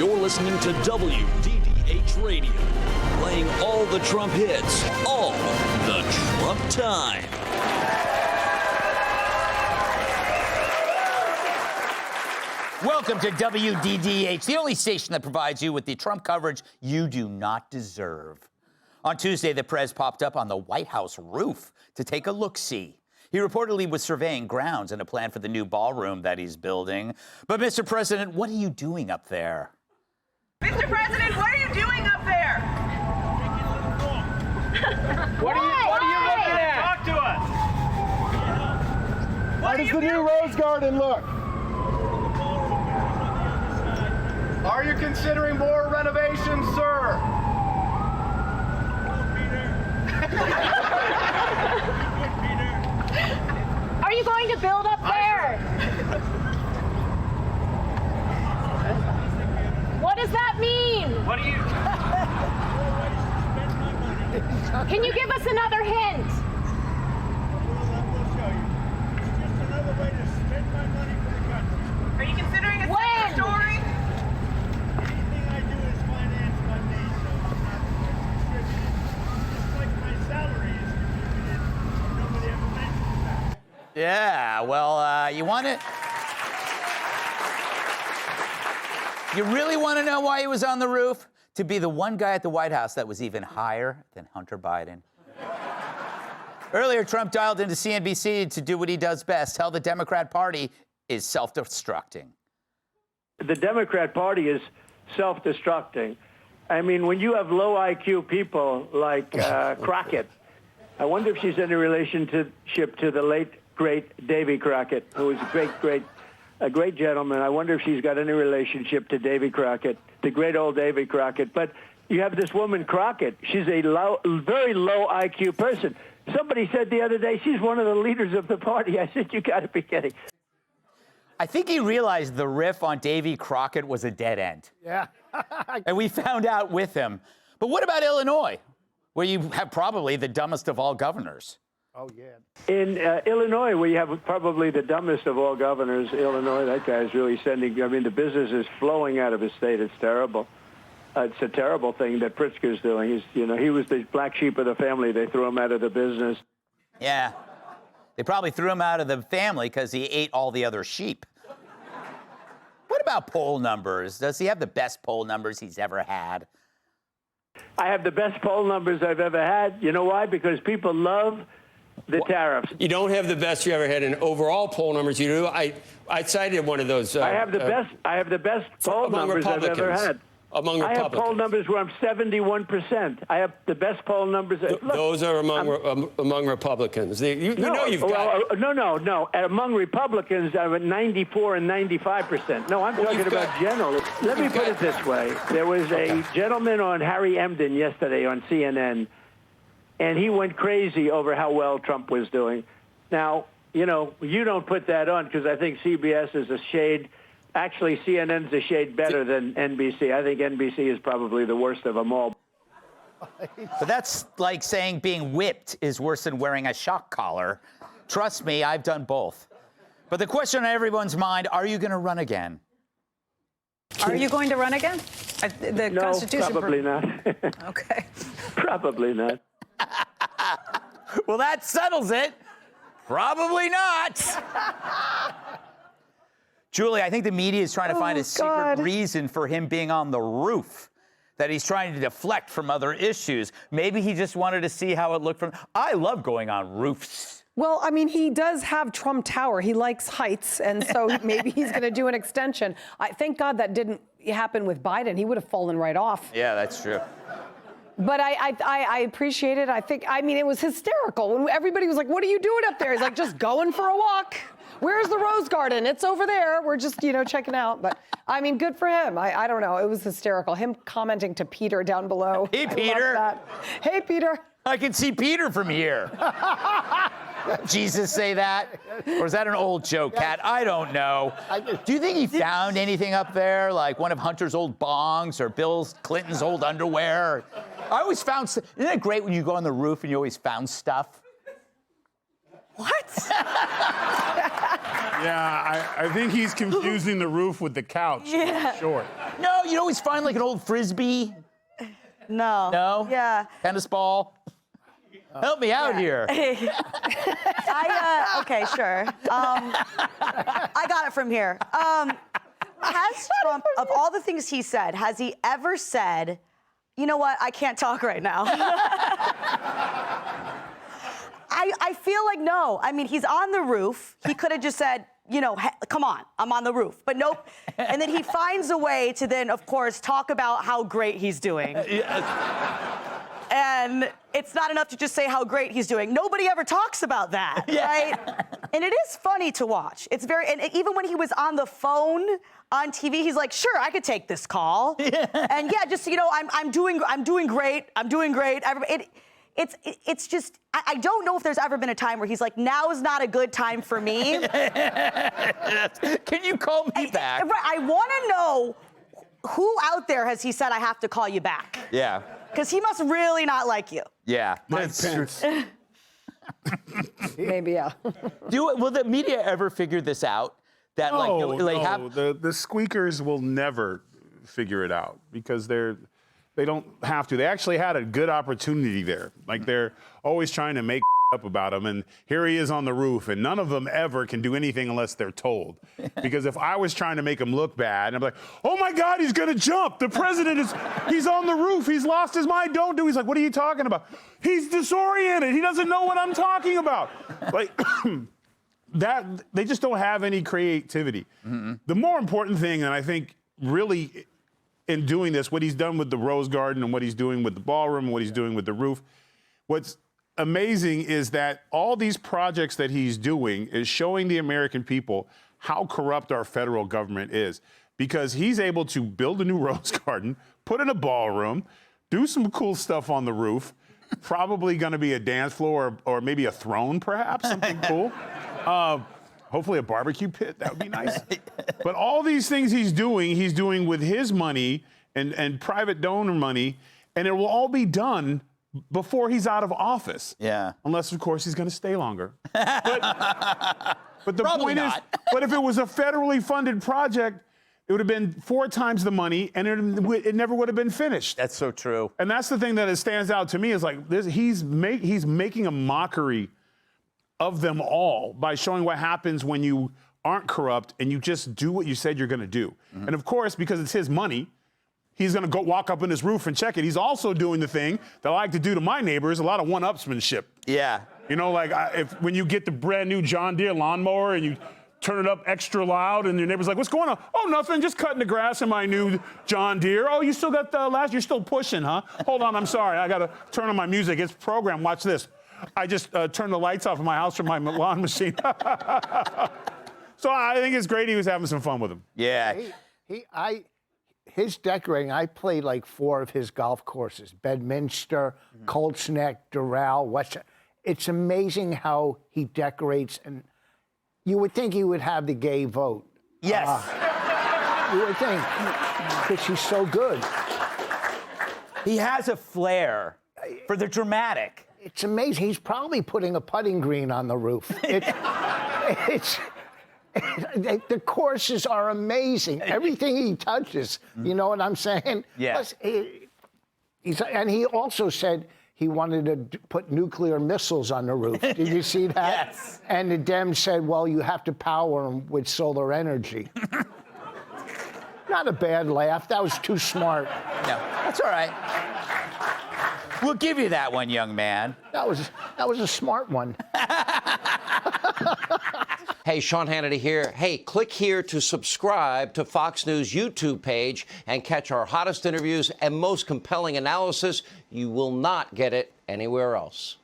You're listening to WDDH Radio, playing all the Trump hits, all the Trump time. Welcome to WDDH, the only station that provides you with the Trump coverage you do not deserve. On Tuesday, the Prez popped up on the White House roof to take a look-see. He reportedly was surveying grounds and a plan for the new ballroom that he's building. But, Mr. President, what are you doing up there? Mr. President, what are you doing up there? What are you looking at? Talk to us. How does the new Rose Garden look? Are you considering more renovations, sir? Are you going to build up there? What does that mean? What do you... Can you give us another hint? Are you considering a When? separate story? Anything I do is financed by me, so I'm not distributed. Just like my salary is distributed, nobody ever mentions that. Yeah, well, you want it? You really want to know why he was on the roof? To be the one guy at the White House that was even higher than Hunter Biden. Earlier, Trump dialed into CNBC to do what he does best, tell the Democrat Party is self-destructing. The Democrat Party is self-destructing. I mean, when you have low IQ people like Crockett, I wonder if she's any relationship to the late, great Davy Crockett, who was a great gentleman. I wonder if she's got any relationship to Davy Crockett, the great old Davy Crockett. But you have this woman Crockett. She's a very low IQ person. Somebody said the other day she's one of the leaders of the party. I said, you got to be kidding. I think he realized the riff on Davy Crockett was a dead end. Yeah. And we found out with him. But what about Illinois, where you have probably the dumbest of all governors? Oh, yeah. In Illinois, where you have probably the dumbest of all governors, Illinois, that guy's really sending, I mean, the business is flowing out of his state. It's terrible. It's a terrible thing that Pritzker's doing. He was the black sheep of the family. They threw him out of the business. Yeah. They probably threw him out of the family because he ate all the other sheep. What about poll numbers? Does he have the best poll numbers he's ever had? I have the best poll numbers I've ever had. You know why? Because people love the tariffs. You don't have the best you ever had in overall poll numbers. You do. I cited one of those. I have the best poll numbers I've ever had. Among I Republicans. have poll numbers where I'm 71%. I have the best poll numbers. Look, those are among Republicans. You know you've got... No. Among Republicans, I'm at 94 and 95%. No, I'm talking about general. Let me put it this way. There was a gentleman on Harry Emden yesterday on CNN, and he went crazy over how well Trump was doing. Now, you don't put that on because I think CBS is a shade... Actually, CNN's a shade better than NBC. I think NBC is probably the worst of them all. But that's like saying being whipped is worse than wearing a shock collar. Trust me, I've done both. But the question on everyone's mind, are you going to run again? Are you going to run again? No, Constitution probably not. Okay. Probably not. Well, that settles it. Probably not. Julie, I think the media is trying to find a secret reason for him being on the roof, that he's trying to deflect from other issues. Maybe he just wanted to see how it looked from... I love going on roofs. Well, I mean, he does have Trump Tower. He likes heights, and so maybe he's going to do an extension. Thank God that didn't happen with Biden. He would have fallen right off. Yeah, that's true. But I appreciate it. I mean, it was hysterical. When everybody was like, what are you doing up there? He's like, just going for a walk. Where's the Rose Garden? It's over there. We're just, checking out. But, I mean, good for him. I don't know. It was hysterical. Him commenting to Peter down below. Hey, Peter. Hey, Peter. I can see Peter from here. Jesus say that? Or is that an old joke, Kat? I don't know. Do you think he found anything up there, like one of Hunter's old bongs or Bill Clinton's old underwear? I always found... Isn't it great when you go on the roof and you always found stuff? What? Yeah, I think he's confusing the roof with the couch. Yeah. Sure. No, you always find like an old Frisbee. No. No? Yeah. Tennis ball. Help me out here. Okay, sure. I got it from here. Has Trump, of all the things he said, has he ever said, you know what, I can't talk right now? I feel like no. I mean, he's on the roof. He could have just said, you know, come on, I'm on the roof. But nope. And then he finds a way to then, of course, talk about how great he's doing. And it's not enough to just say how great he's doing. Nobody ever talks about that, right? And it is funny to watch. It's very, and even when he was on the phone on TV, he's like, sure, I could take this call. And yeah, just, you know, I'm doing great. I'm doing great. It's just, I don't know if there's ever been a time where he's like, now is not a good time for me. Can you call me back? Right, I want to know who out there has he said I have to call you back? Yeah. Because he must really not like you. Yeah. Mike Pence. Maybe, yeah. Will the media ever figure this out? That No, the squeakers will never figure it out because they don't have to. They actually had a good opportunity there. Like they're always trying to make up about him, and here he is on the roof, and none of them ever can do anything unless they're told. Because if I was trying to make him look bad, I'm like, oh my God, he's gonna jump. The president he's on the roof. He's lost his mind. Don't do. He's like, what are you talking about? He's disoriented. He doesn't know what I'm talking about. Like that, they just don't have any creativity. Mm-hmm. The more important thing, and I think really in doing this, what he's done with the Rose Garden and what he's doing with the ballroom and what he's doing with the roof, what's amazing is that all these projects that he's doing is showing the American people how corrupt our federal government is, because he's able to build a new Rose Garden, put in a ballroom, do some cool stuff on the roof, probably going to be a dance floor or maybe a throne, perhaps, something cool. Hopefully a barbecue pit, that would be nice. But all these things he's doing with his money and private donor money, and it will all be done before he's out of office. Yeah. Unless, of course, he's going to stay longer. But the Probably point not. is, but if it was a federally funded project, it would have been 4 times the money, and it never would have been finished. That's so true. And that's the thing that stands out to me is like he's making a mockery of them all by showing what happens when you aren't corrupt and you just do what you said you're going to do. Mm-hmm. And of course, because it's his money, he's going to go walk up on his roof and check it. He's also doing the thing that I like to do to my neighbors, a lot of one-upsmanship. Yeah. You know, like when you get the brand new John Deere lawnmower and you turn it up extra loud and your neighbor's like, what's going on? Oh, nothing, just cutting the grass in my new John Deere. Oh, you still got the last, you're still pushing, huh? Hold on, I'm sorry, I got to turn on my music. It's programmed, watch this. I just turned the lights off in my house from my lawn machine. So I think it's great he was having some fun with him. Yeah. His decorating, I played like 4 of his golf courses, Bedminster, Colts Neck, Doral, West. It's amazing how he decorates, and you would think he would have the gay vote. Yes. You would think, because he's so good. He has a flair for the dramatic. It's amazing. He's probably putting a putting green on the roof. The courses are amazing. Everything he touches, you know what I'm saying? Yeah. Plus, and he also said he wanted to put nuclear missiles on the roof. Did you see that? Yes. And the Dems said, well, you have to power them with solar energy. Not a bad laugh. That was too smart. No, that's all right. We'll give you that one, young man. That was a smart one. Hey, Sean Hannity here. Hey, click here to subscribe to Fox News YouTube page and catch our hottest interviews and most compelling analysis. You will not get it anywhere else.